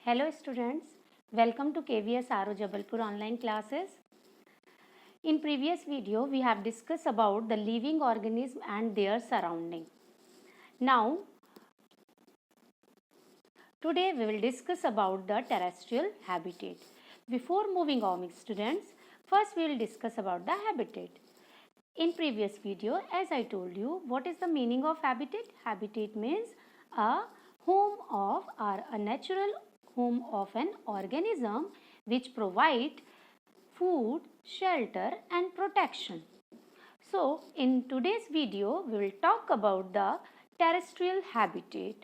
Hello students, welcome to KVS RO Jabalpur online classes. In previous video, we have discussed about the living organism and their surrounding. Now, today we will discuss about the terrestrial habitat. Before moving on students, first we will discuss about the habitat. In previous video, as I told you, what is the meaning of habitat? Habitat means a home of or a natural home of an organism which provide food, shelter and protection. So, in today's video, we will talk about the terrestrial habitat.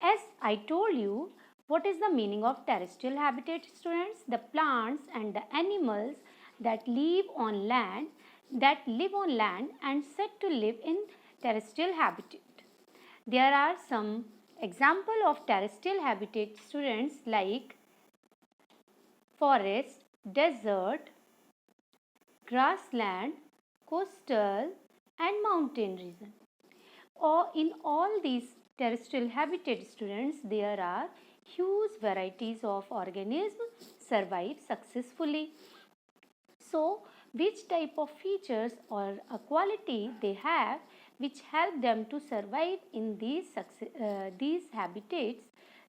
As I told you, what is the meaning of terrestrial habitat, students? The plants and the animals that live on land and said to live in terrestrial habitat. There are some example of terrestrial habitat, students, like forest, desert, grassland, coastal and mountain region. Or in all these terrestrial habitat, students, there are huge varieties of organisms survive successfully. So, which type of features or a quality they have which help them to survive in these habitats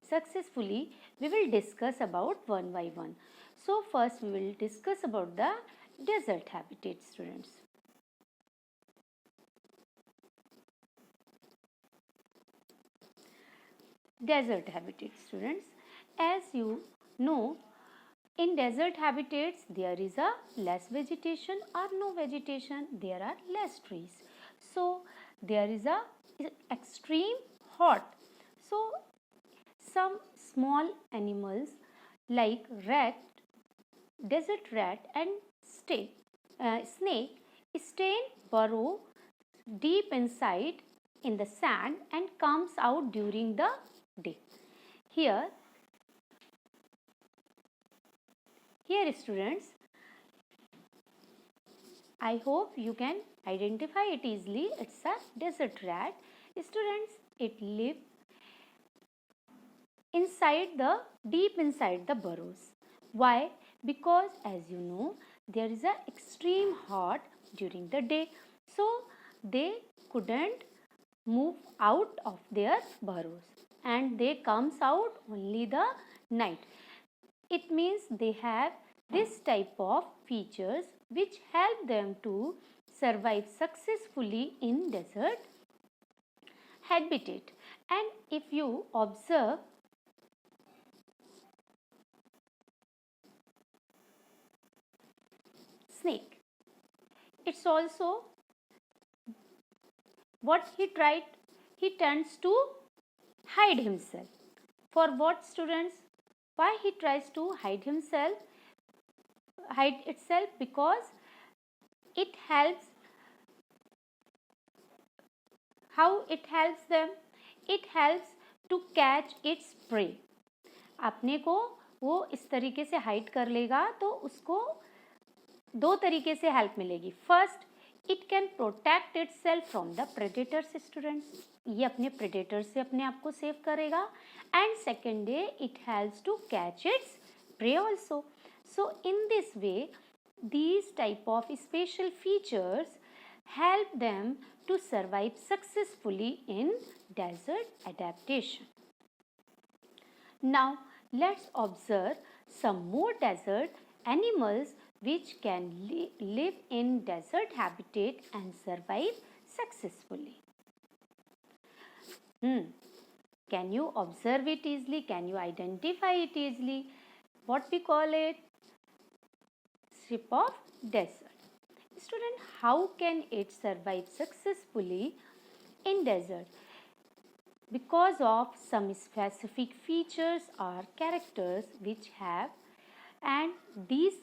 successfully, we will discuss about one by one. So, first we will discuss about the desert habitat, students. Desert habitat, students. As you know, in desert habitats there is a less vegetation or no vegetation, there are less trees. So there is a extreme hot. So some small animals like rat, desert rat and snake stay in burrow deep inside in the sand and comes out during the day. Here students, I hope you can identify it easily. It's a desert rat. Students, it lives deep inside the burrows. Why? Because as you know, there is a extreme hot during the day. So they couldn't move out of their burrows and they comes out only the night. It means they have this type of features which help them to survive successfully in desert habitat. And if you observe snake, it's also what he tends to hide himself. For what, students? Why he tries to hide itself? Because it helps. How it helps them? It helps to catch its prey. अपने को वो इस तरीके से hide कर लेगा तो उसको दो तरीके से हेल्प मिलेगी. First, it can protect itself from the predators. Students, ये अपने प्रेडेटर से अपने आप को सेव करेगा. And secondly it helps to catch its prey also. So in this way these type of special features help them to survive successfully in desert adaptation. Now let's observe some more desert animals which can live in desert habitat and survive successfully. Can you observe it easily? Can you identify it easily? What we call it? Strip of desert. Student, how can it survive successfully in desert? Because of some specific features or characters which have, and these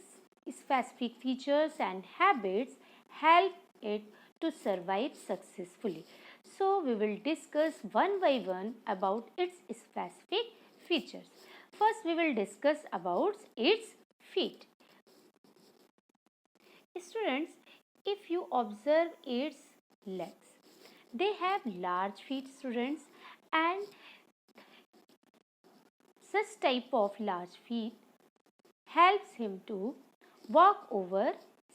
specific features and habits help it to survive successfully. So we will discuss one by one about its specific features. First we will discuss about its feet. Students, if you observe its legs, they have large feet, students, and such type of large feet helps him to walk over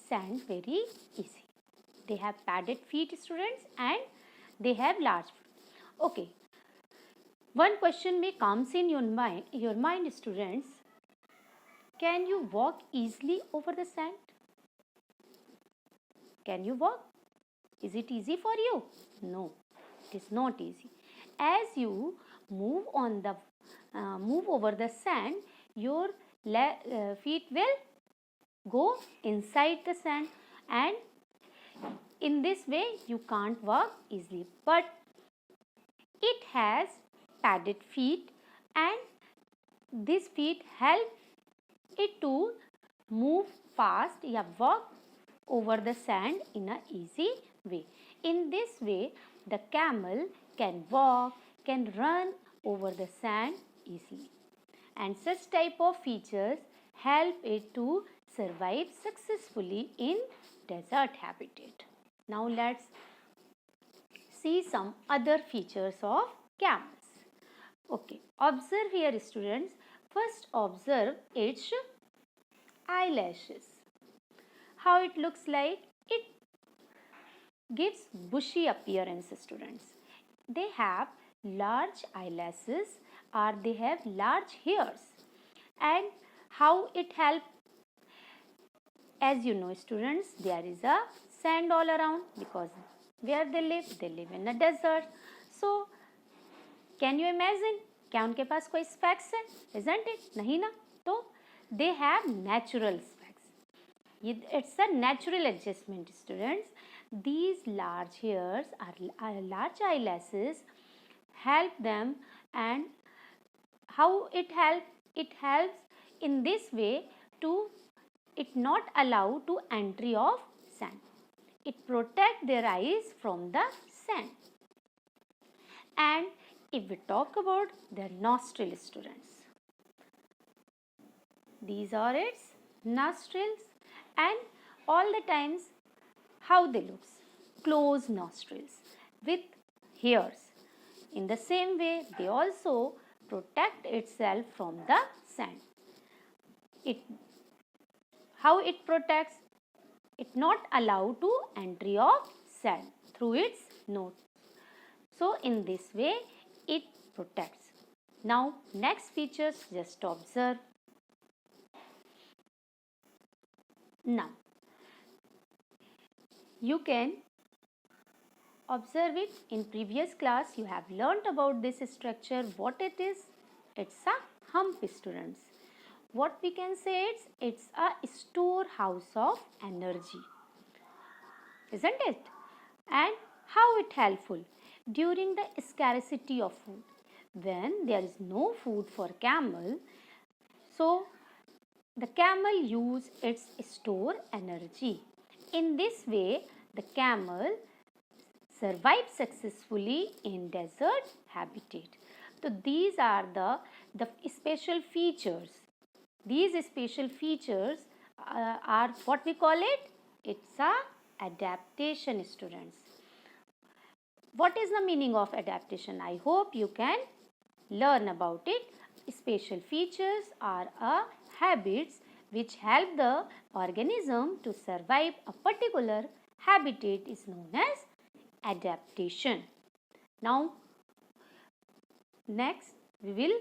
sand very easy. They have padded feet, students, and they have large feet. Okay. One question may comes in your mind, students. Can you walk easily over the sand? Can you walk? Is it easy for you? No, it is not easy. As you move over the sand, your feet will go inside the sand, and in this way you can't walk easily. But it has padded feet, and these feet help it to move fast or walk over the sand in an easy way. In this way, the camel can walk, can run over the sand easily. And such type of features help it to survive successfully in desert habitat. Now let's see some other features of camels. Okay, observe here, students. First, observe its eyelashes. How it looks like? It gives bushy appearance, students. They have large eyelashes, or they have large hairs. And how it helps? As you know, students, there is a sand all around, because where they live in a desert. So can you imagine? क्या उनके पास कोई specs है? Isn't it? नहीं ना? तो they have natural specs. It's a natural adjustment, students. These large hairs or large eyelashes help them. And how it helps? It helps in this way to it not allow to entry of sand. It protects their eyes from the sand. And if we talk about their nostril, students, these are its nostrils, and all the times how they look? Closed nostrils with hairs. In the same way, they also protect itself from the sand. How it protects? It not allow to entry of sand through its nose. So in this way it protects. Now next features, just observe. Now you can observe it. In previous class you have learnt about this structure, what it is. It's a hump, students. What we can say, it's a storehouse of energy, isn't it? And how it helpful? During the scarcity of food, when there is no food for camel, so the camel use its store energy. In this way, the camel survive successfully in desert habitat. So these are the special features. These special features are what we call it? It's a adaptation, students. What is the meaning of adaptation? I hope you can learn about it. Special features are habits which help the organism to survive a particular habitat is known as adaptation. Now, next we will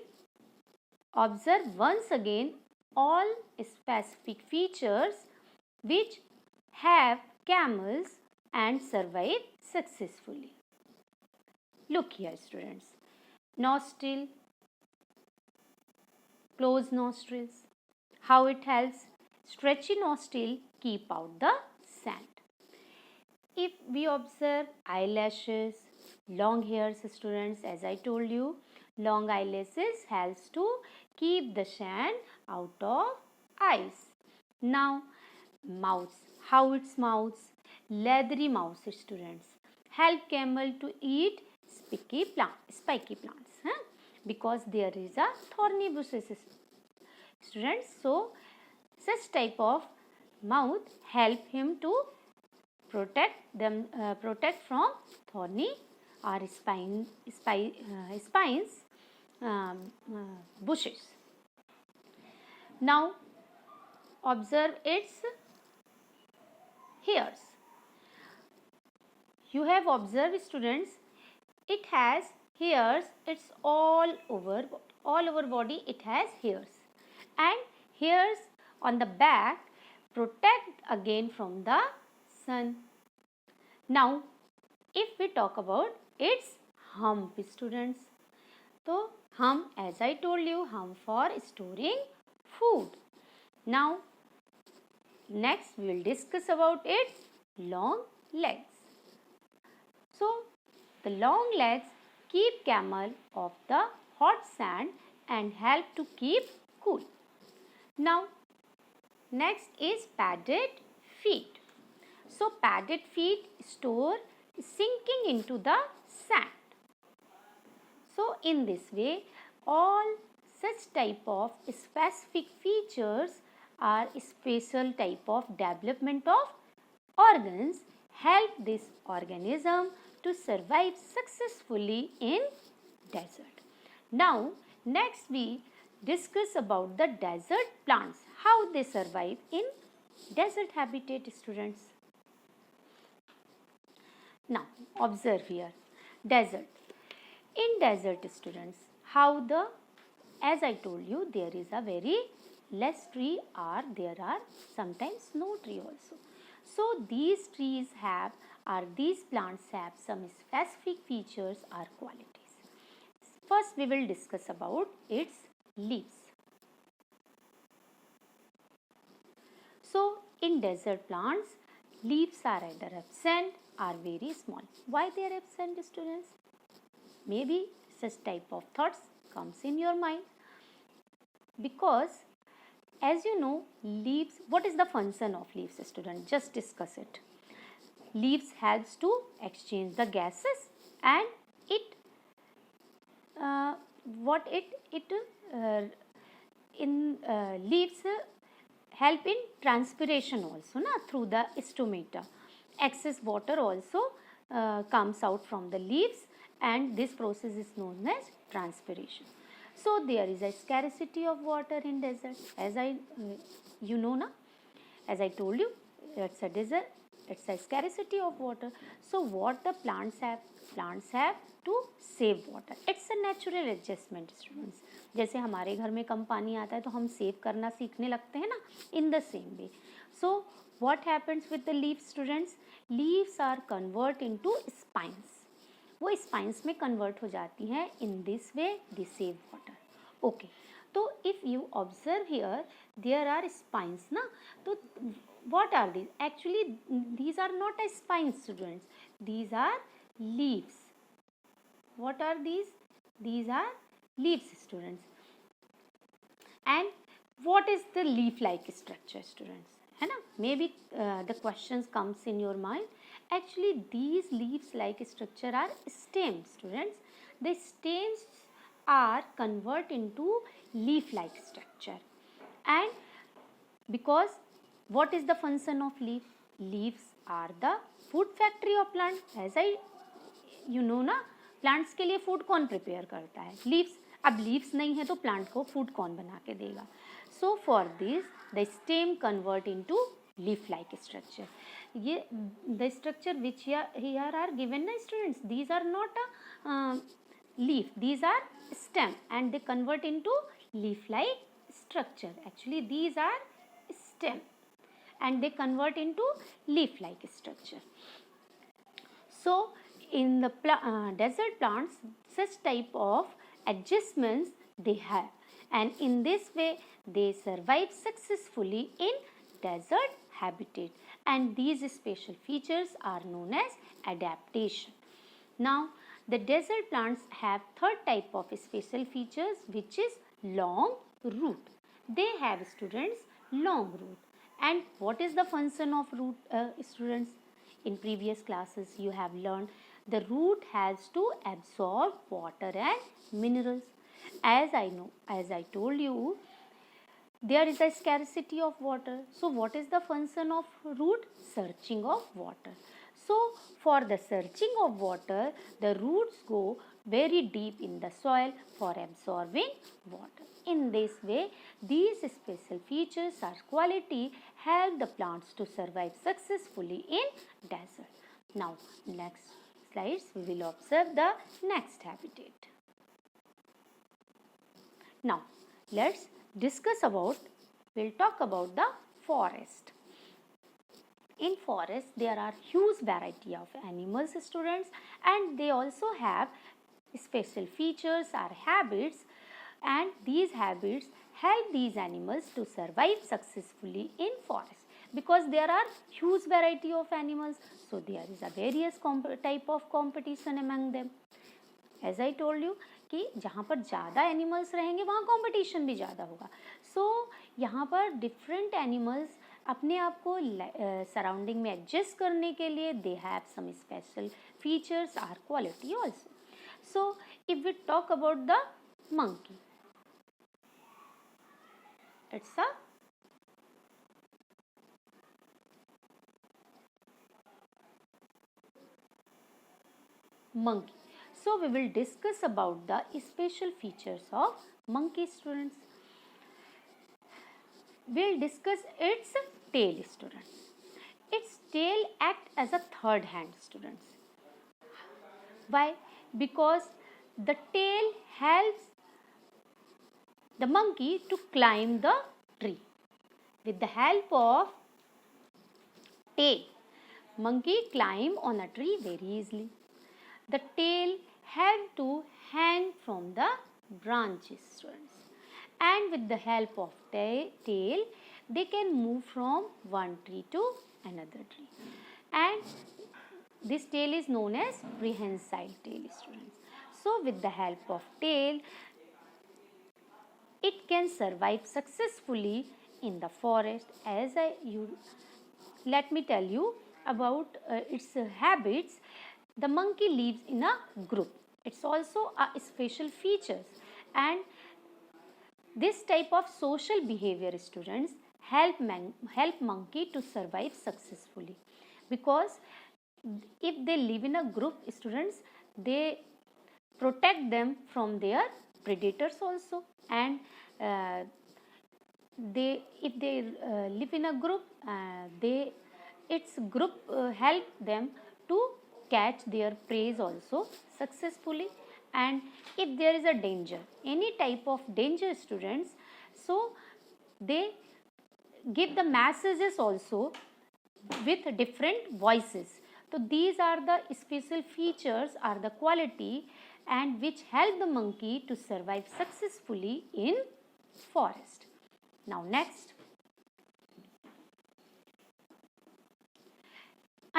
observe once again all specific features which have camels and survive successfully. Look here, students. Nostril, closed nostrils. How it helps? Stretchy nostril keep out the sand. If we observe eyelashes, long hairs, students, as I told you, long eyelashes helps to keep the sand out of eyes. Now, mouths. How its mouths? Leathery mouths, students, help camel to eat spiky plants, because there is a thorny bushes, students. So such type of mouth help him to protect from thorny or spines bushes. Now observe its hairs. You have observed, students, it has hairs. It's all over body it has hairs, and hairs on the back protect again from the sun. Now if we talk about its hump, students, so hump, as I told you, hump for storing food. Now next we will discuss about its long legs. So the long legs keep camel off the hot sand and help to keep cool. Now next is padded feet. So padded feet store sinking into the sand. So in this way, all such type of specific features are special type of development of organs help this organism to survive successfully in desert. Now next we discuss about the desert plants, how they survive in desert habitat, students. Now observe here, desert. In desert, students, how the, as I told you, there is a very less tree or there are sometimes no tree also. So these trees have, or these plants have some specific features or qualities. First we will discuss about its leaves. So in desert plants, leaves are either absent or very small. Why they are absent, students? Maybe such type of thoughts comes in your mind, because as you know, leaves, what is the function of leaves, student? Just discuss it. Leaves helps to exchange the gases, and it leaves help in transpiration also, na, through the stomata. Excess water also comes out from the leaves, and this process is known as transpiration. So there is a scarcity of water in desert, as you know na, as I told you, it's a desert, it's a scarcity of water. So what the plants have to save water. It's a natural adjustment, students. जैसे हमारे घर में कम पानी आता है तो हम save करना सीखने लगते हैं ना, in the same way. So what happens with the leaves, students? Leaves are convert into spines. वो स्पाइंस में कन्वर्ट हो जाती हैं. In this way they save water. Okay, तो if you observe here there are spines ना, तो what are these? Actually these are not a spines, students. These are leaves. What are these? These are leaves, students. And what is the leaf like structure, students? है ना, maybe the questions comes in your mind. Actually these leaves like structure are stems, students. The stems are convert into leaf like structure, and because what is the function of leaf? Leaves are the food factory of plant. As I you know ना, plants के लिए food कौन prepare करता है? Leaves. अब leaves नहीं है तो प्लांट को फूड कौन बना के देगा? So for this the stem convert into leaf like structure. ये the structure which here are given ना, students, these are not a leaf, these are stem, and they convert into leaf like structure. Actually these are stem and they convert into leaf like structure. So in the desert plants, such type of adjustments they have, and in this way they survive successfully in desert habitat, and these special features are known as adaptation. Now the desert plants have third type of special features, which is long root. They have, students, long root. And what is the function of root, students? In previous classes you have learned the root has to absorb water and minerals. As I told you, there is a scarcity of water. So what is the function of root? Searching of water. So for the searching of water, the roots go very deep in the soil for absorbing water. In this way, these special features or quality help the plants to survive successfully in desert. Now, next slides we will observe the next habitat. Now, let's discuss about, we'll talk about the forest. In forest, there are huge variety of animals, students, and they also have special features or habits, and these habits help these animals to survive successfully in forest because there are huge variety of animals, so there is a various type of competition among them. As I told you कि जहाँ पर ज़्यादा animals रहेंगे वहाँ competition भी ज़्यादा होगा. सो यहाँ पर डिफरेंट एनिमल्स अपने आप को सराउंडिंग में एडजस्ट करने के लिए they have some special features are quality also. So if we talk about the monkey, it's a monkey. So we will discuss about the special features of monkey, students. We'll discuss its tail, students. Its tail acts as a third hand, students. Why? Because the tail helps the monkey to climb the tree. With the help of tail, monkey climb on a tree very easily. The tail have to hang from the branches, students, and with the help of tail they can move from one tree to another tree, and this tail is known as prehensile tail, students. So with the help of tail it can survive successfully in the forest. Let me tell you about its habits. The monkey lives in a group. It's also a special features, and this type of social behavior, students, help monkey to survive successfully, because if they live in a group, students, they protect them from their predators also, and if they live in a group, its group help them to catch their prey also successfully. And if there is a danger, any type of danger, students, so they give the messages also with different voices. So these are the special features or the quality and which help the monkey to survive successfully in forest. Now next,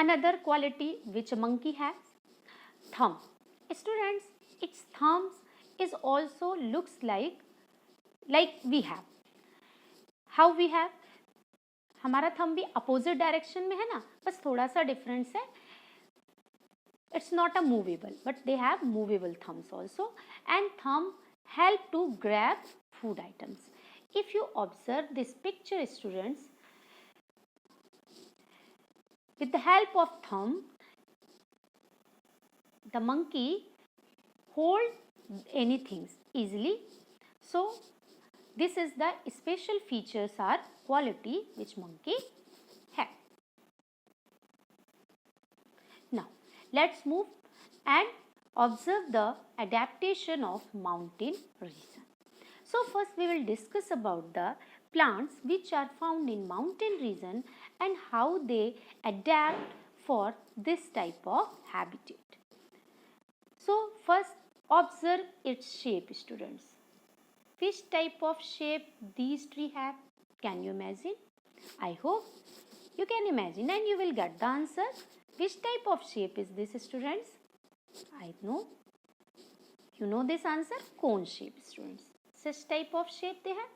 another quality which a monkey has, thumb. Students, its thumbs is also looks like we have. How we have? हमारा thumb भी opposite direction में है ना, बस थोड़ा सा difference है. It's not a movable, but they have movable thumbs also, and thumb help to grab food items. If you observe this picture, students, with the help of thumb, the monkey hold anything easily. So this is the special features or quality which monkey have. Now let's move and observe the adaptation of mountain region. So first we will discuss about the plants which are found in mountain region and how they adapt for this type of habitat. So first observe its shape, students. Which type of shape these trees have? Can you imagine? I hope you can imagine and you will get the answer. Which type of shape is this, students? I know. You know this answer? Cone shape, students. Such type of shape they have.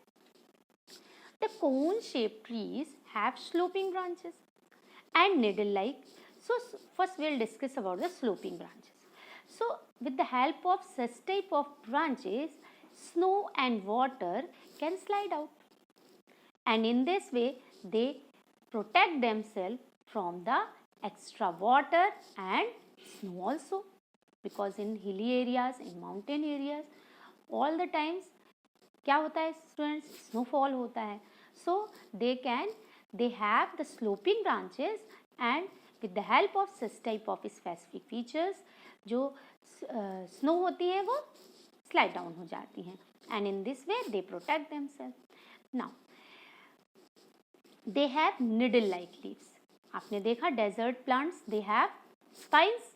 The cone shaped trees have sloping branches and needle like. So first we will discuss about the sloping branches. So with the help of such type of branches, snow and water can slide out, and in this way they protect themselves from the extra water and snow also, because in hilly areas, in mountain areas, all the times क्या होता है students, snowfall होता है. So they have the sloping branches, and with the help of such type of specific features, जो snow होती है वो slide down हो जाती हैं, and in this way they protect themselves. Now they have needle like leaves. आपने देखा desert plants, they have spines,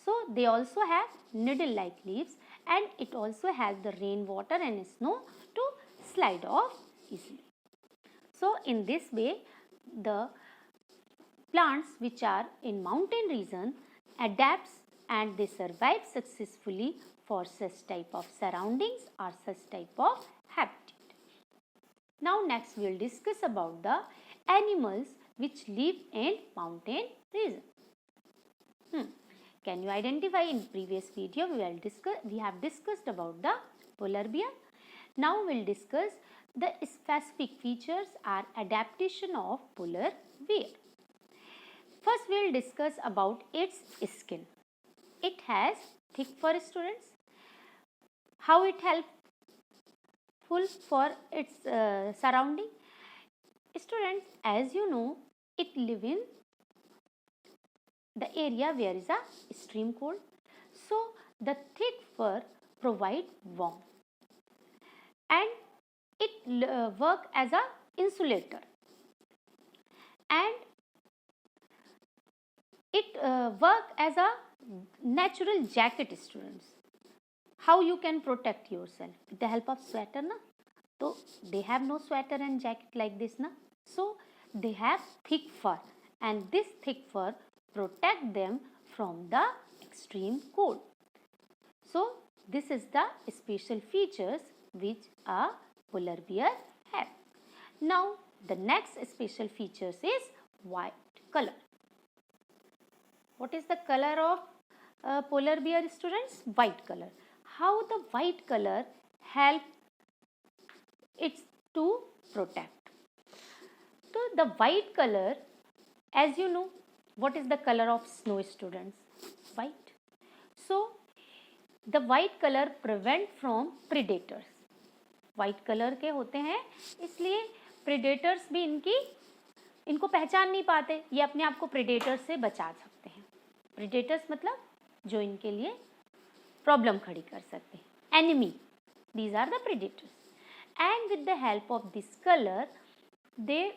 so they also have needle like leaves, and it also has the rainwater and snow to slide off easily. So in this way the plants which are in mountain region adapts and they survive successfully for such type of surroundings or such type of habitat. Now next we will discuss about the animals which live in mountain region. Can you identify? In previous video we have discussed about the polar bear. Now we will discuss the specific features or adaptation of polar bear. First we will discuss about its skin. It has thick fur, students. How it helpful for its surrounding? Students, as you know, it live in the area where is a extreme cold. So the thick fur provide warmth, and it work as a insulator, and it work as a natural jacket, students. How you can protect yourself? With the help of sweater, na? So they have no sweater and jacket like this, na? So they have thick fur, and this thick fur protect them from the extreme cold. So this is the special features which a polar bear have. Now the next special features is white color. What is the color of polar bear, students? White color. How the white color help it to protect? So the white color, as you know, what is the color of snow, students? White. So the white color prevent from predators. White color के होते हैं, इसलिए predators भी इनको पहचान नहीं पाते, ये अपने आप को predators से बचा सकते हैं. Predators मतलब जो इनके लिए प्रॉब्लम खड़ी कर सकते हैं. Enemy, these are the predators, and with the help of this color, the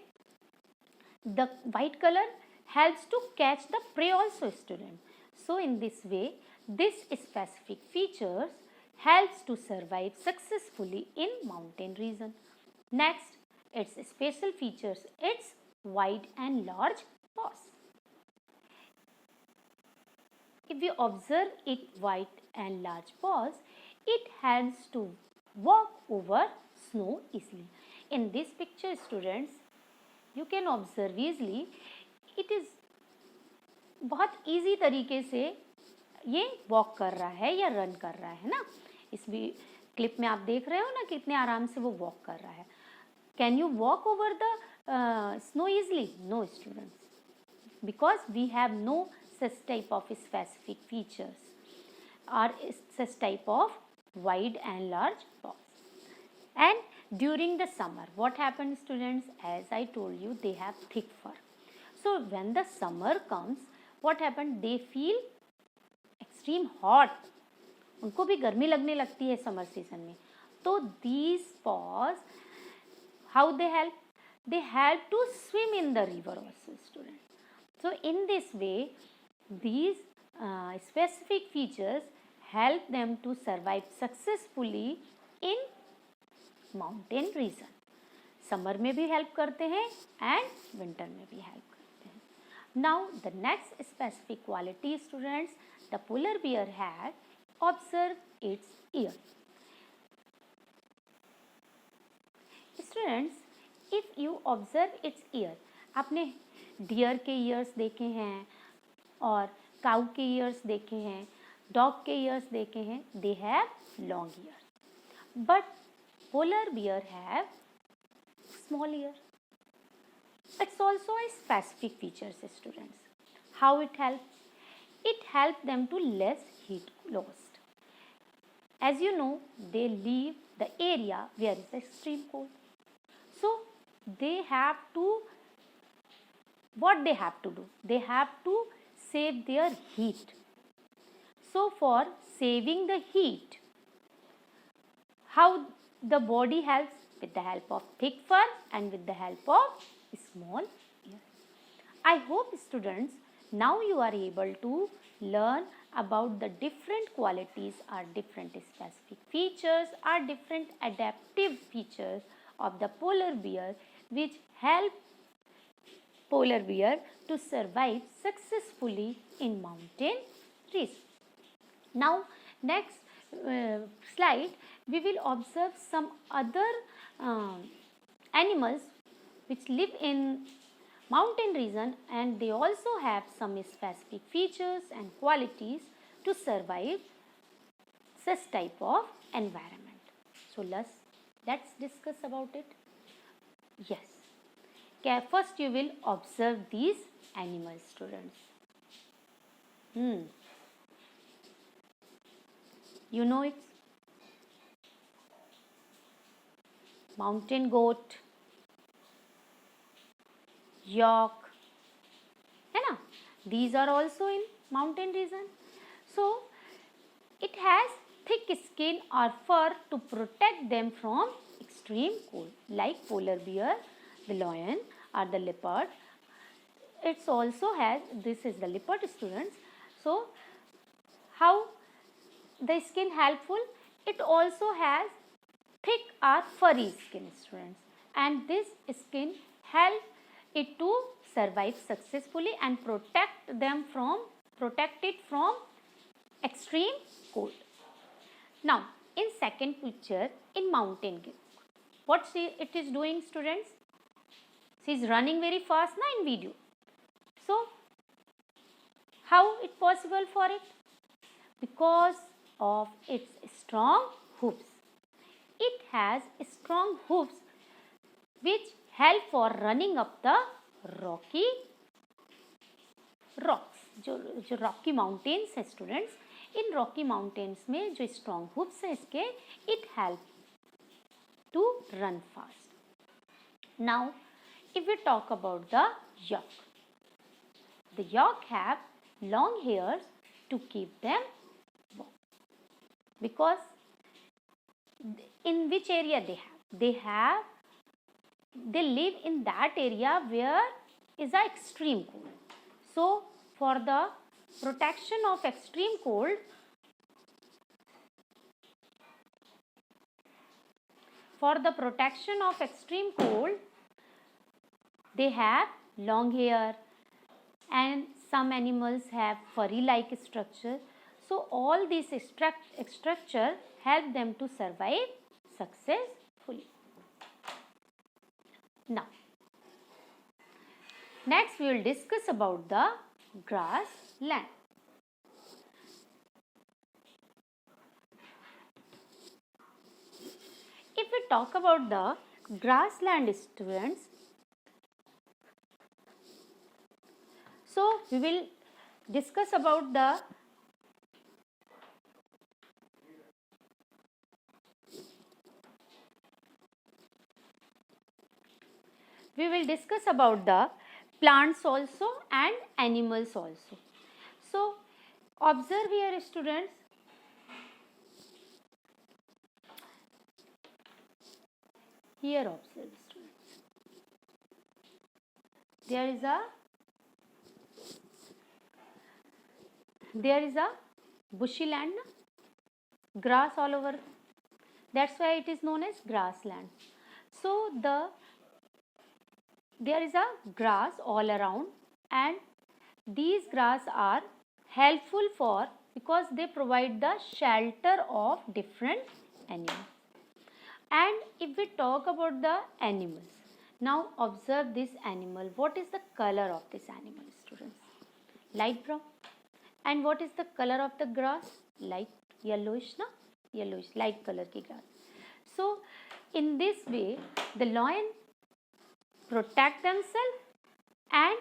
white color helps to catch the prey also, student. So in this way, this specific features helps to survive successfully in mountain region. Next, its special features, its wide and large paws. If we observe its wide and large paws, it helps to walk over snow easily. In this picture, students, you can observe easily, it is बहुत easy तरीके से ये walk कर रहा है या run कर रहा है ना. इस क्लिप में आप देख रहे हो ना कितने आराम से वो walk कर रहा है. Can you walk over the snow easily? No, students, because we have no such type of specific features or such type of wide and large paws. And during the summer, what happens, students? As I told you, they have thick fur. So when the summer comes, what happens? They feel extreme hot. उनको भी गर्मी लगने लगती है summer season में. तो these paws, how they help? They help to swim in the river also, students. So in this way, these specific features help them to survive successfully in mountain region. Summer में भी help करते हैं and winter में भी help करते हैं. Now the next specific quality, students, the polar bear had observe it's year. Students, if you observe it's year, आपने dear के ईयर्स देखे हैं और काऊ के ईयर्स देखे हैं, डॉग के ईयर्स देखे हैं. They have long years, but polar bear have small ear. It's also a specific features, students. How it helps? It helps them to less heat lost. As you know, they leave the area where is extreme cold. So they have to, what they have to do? They have to save their heat. So for saving the heat, how the body helps? With the help of thick fur and with the help of small ear. I hope students, now you are able to learn about the different qualities or different specific features or different adaptive features of the polar bear which help polar bear to survive successfully in mountain regions. Now next slide we will observe some other animals which live in mountain region and they also have some specific features and qualities to survive such type of environment. So let's discuss about it. Yes. Okay, first you will observe these animals, students. You know it. Mountain goat, yak, है ना? These are also in mountain region. So it has thick skin or fur to protect them from extreme cold, like polar bear, the lion, or the leopard. It also has, this is the leopard, students. So how the skin helpful? It also has thick or furry skin, students, and this skin help it to survive successfully and protect it from extreme cold. Now in second picture, in mountain goat, what it is doing, students? She is running very fast in video. So how it possible for it? Because of its strong hooves. It has strong hooves which help for running up the rocky rocks. जो rocky mountains है students, in rocky mountains में जो strong hooves है इसके, it help to run fast. Now if we talk about the yak have long hairs to keep them warm. Because in which area they live in that area where is a extreme cold. So for the protection of extreme cold, they have long hair and some animals have furry like structure. So all these structure help them to survive successfully. Now next we will discuss about the grassland. If we talk about the grassland, students, so we will discuss about the plants also and animals also. So observe here, students. Here observe, students. There is a bushy land, grass all over. That's why it is known as grassland. So there is a grass all around, and these grass are helpful for, because they provide the shelter of different animals. And if we talk about the animals, now observe this animal. What is the color of this animal, students? Light brown. And what is the color of the grass? Light yellowish, na? Yellowish, light color ki grass. So in this way, the lion protect themselves and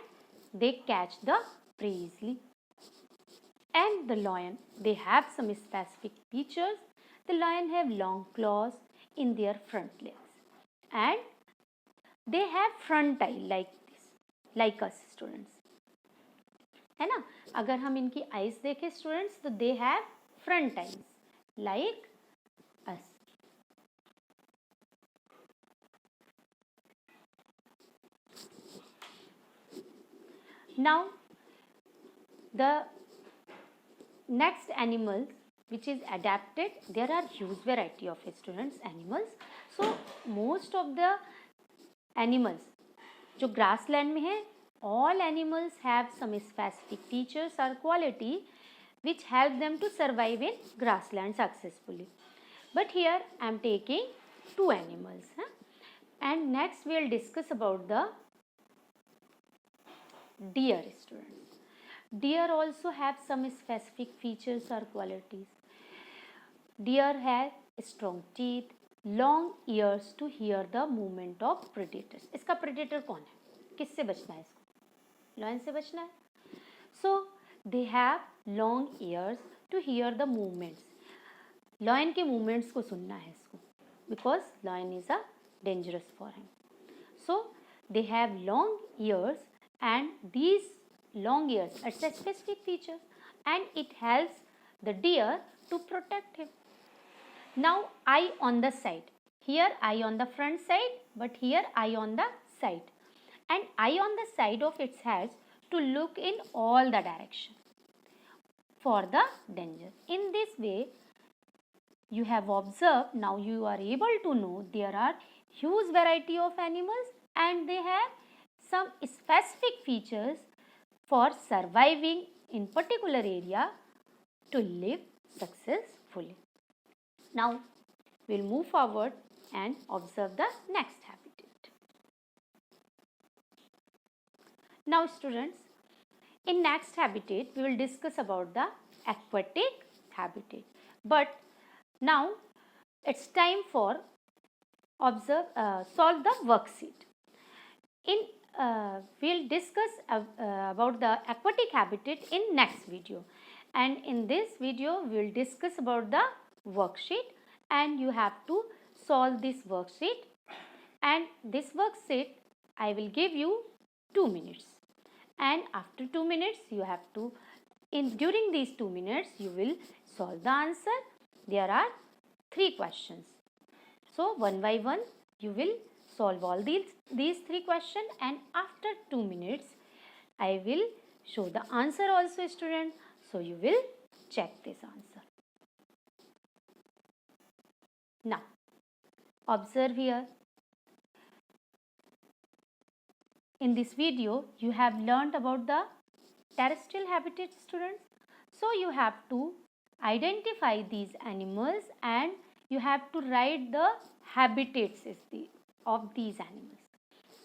they catch the prey easily. And the lion, they have some specific features. The lion have long claws in their front legs and they have front eye like this, like us students, है ना. अगर हम इनकी eyes देखें students तो they have front eyes like us. Now the next animals which is adapted, there are huge variety of students animals. So most of the animals जो grassland में है, all animals have some specific features or quality which help them to survive in grassland successfully. But here I am taking two animals, and next we will discuss about the deer students. Deer also have some specific features or qualities. Deer have strong teeth, long ears to hear the movement of predators. इसका predator कौन है? किससे बचना है इसको? Lion से बचना है. So they have long ears to hear the movements. Lion के movements को सुनना है इसको, because lion is a dangerous for him. So they have long ears, and these long ears, it's a specific feature, and it helps the deer to protect him. Now eye on the side. Here eye on the front side, but here eye on the side, and eye on the side of its head to look in all the direction for the danger. In this way you have observed, now you are able to know there are huge variety of animals and they have some specific features for surviving in particular area to live successfully. Now we'll move forward and observe the next habitat. Now students, in next habitat we will discuss about the aquatic habitat. But now it's time for solve the worksheet. We'll discuss about the aquatic habitat in next video, and in this video we'll discuss about the worksheet, and you have to solve this worksheet, and this worksheet I will give you 2 minutes, and after 2 minutes you have to, during these 2 minutes you will solve the answer. There are 3 questions, so one by one you will solve all these 3 questions, and after 2 minutes I will show the answer also student, so you will check this answer. Now observe here. In this video you have learnt about the terrestrial habitat students, so you have to identify these animals and you have to write the habitats of these animals.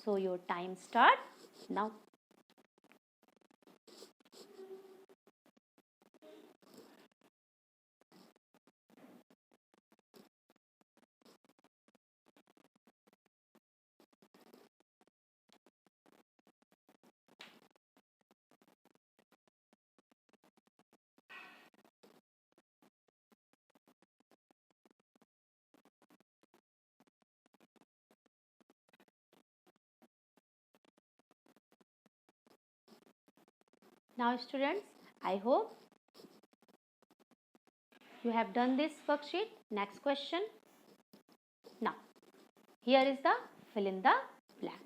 So your time starts now. Now students, I hope you have done this worksheet. Next question. Now here is the fill in the blanks.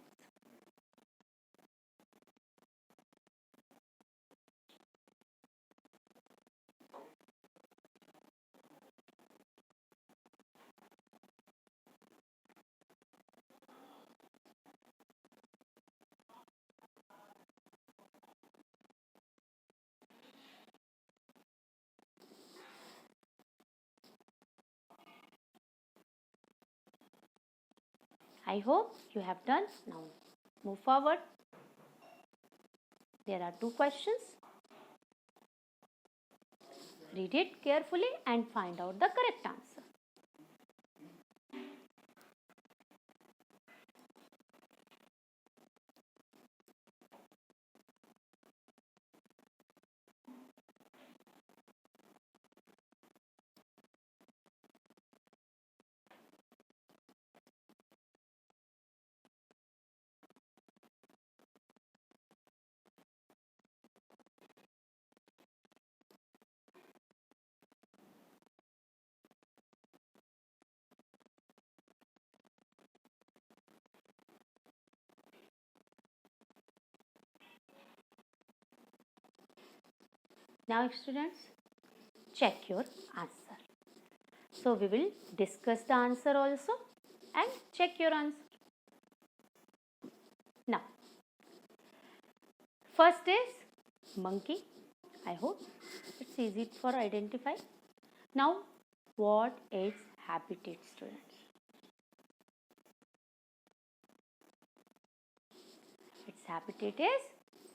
I hope you have done. Now move forward. There are 2 questions. Read it carefully and find out the correct answer. Now students, check your answer. So we will discuss the answer also and check your answer. Now, first is monkey. I hope it's easy for identify. Now, what is habitat, students? Its habitat is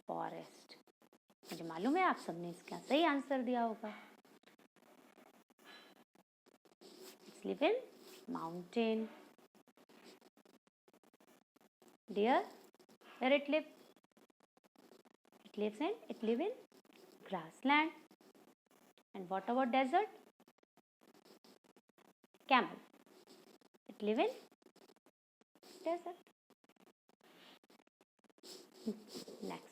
forest. मुझे मालूम है आप सबने इसका सही answer दिया होगा. It's live in mountain. Deer, where it live? It live in grassland. And what about desert? Camel. It live in desert. Next.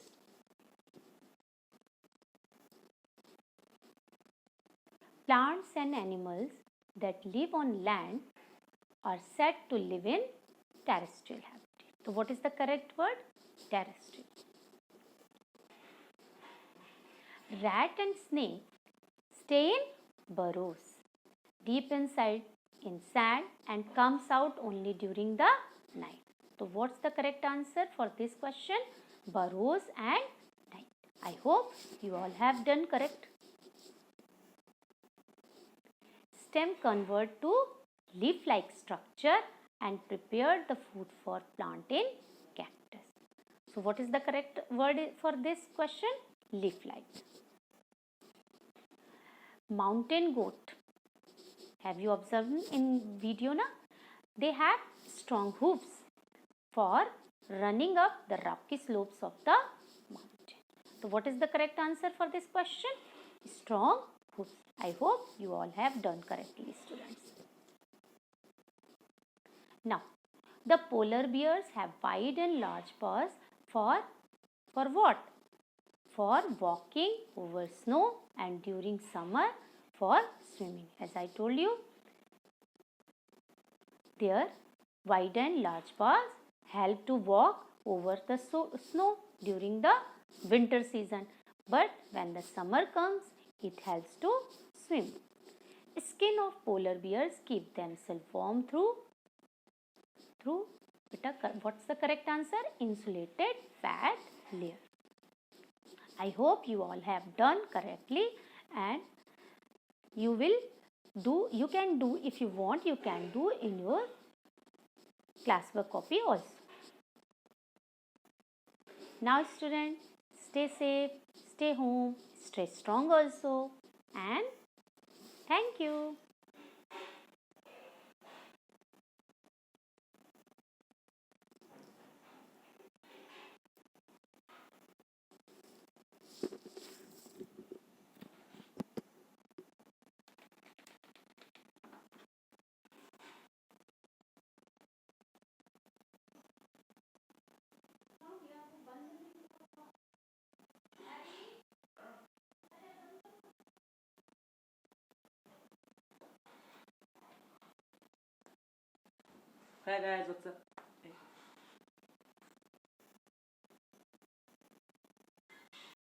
Plants and animals that live on land are said to live in terrestrial habitat. So what is the correct word? Terrestrial. Rat and snake stay in burrows deep inside in sand and comes out only during the night. So what's the correct answer for this question? Burrows and night. I hope you all have done correct. Stem convert to leaf-like structure and prepare the food for plant in cactus. So what is the correct word for this question? Leaf-like. Mountain goat. Have you observed in video na? They have strong hooves for running up the rocky slopes of the mountain. So what is the correct answer for this question? Strong hooves. I hope you all have done correctly, students. Now, the polar bears have wide and large paws for what? For walking over snow and during summer for swimming. As I told you, their wide and large paws help to walk over the snow during the winter season. But when the summer comes, it helps to swim. Skin of polar bears keep themselves warm through what's the correct answer? Insulated fat layer. I hope you all have done correctly, and you can do if you want, you can do in your classwork copy also. Now students, stay safe, stay home, stay strong also, and thank you. Hi guys, what's up?